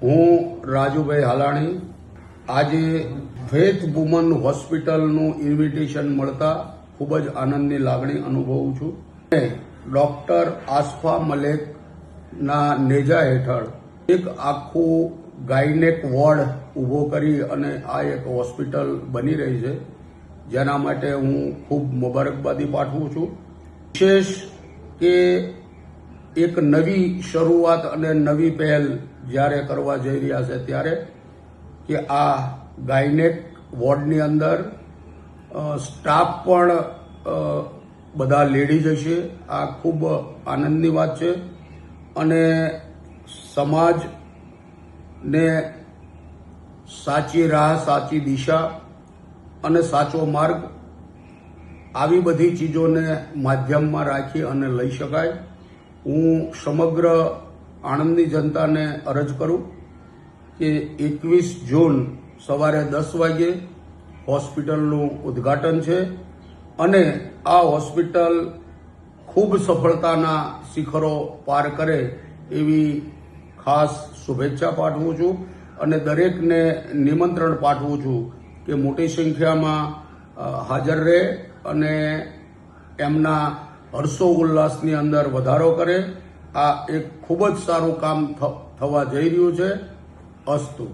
હું રાજુભાઈ હાલાણી આજે faith woman હોસ્પિટલનું ઇન્વિટેશન મળતા ખૂબ જ આનંદની લાગણી અનુભવું છું. ડોક્ટર આસફા મલેકના નેજા હેઠળ એક આખું ગાયનેક વોર્ડ ઊભો કરી અને આ એક હોસ્પિટલ બની રહી છે, જેના માટે હું ખૂબ મુબારકબાદી પાઠવું છું. વિશેષ કે એક નવી શરૂઆત અને નવી પહેલ જ્યારે કરવા જઈ રહ્યા છે ત્યારે કે આ ગાયનેક વોર્ડની અંદર સ્ટાફ પણ બધા લેડીઝ હશે. આ ખૂબ આનંદની વાત છે અને સમાજને સાચી રાહ, સાચી દિશા અને સાચો માર્ગ આવી બધી ચીજોને માધ્યમમાં રાખી અને લઈ શકાય. હું સમગ્ર આણંદની જનતાને અરજ કરું કે 21 જૂન સવારે 10 વાગે હોસ્પિટલનું ઉદ્ઘાટન છે અને આ હોસ્પિટલ ખૂબ સફળતાના શિખરો પાર કરે એવી ખાસ શુભેચ્છા પાઠવું છું અને દરેકને નિમંત્રણ પાઠવું છું કે મોટી સંખ્યામાં હાજર રહે અને એમના હર્ષો ઉલ્લાસની અંદર વધારો કરે. આ એક ખૂબ જ સારું કામ થવા જઈ રહ્યું છે. અસ્તુ.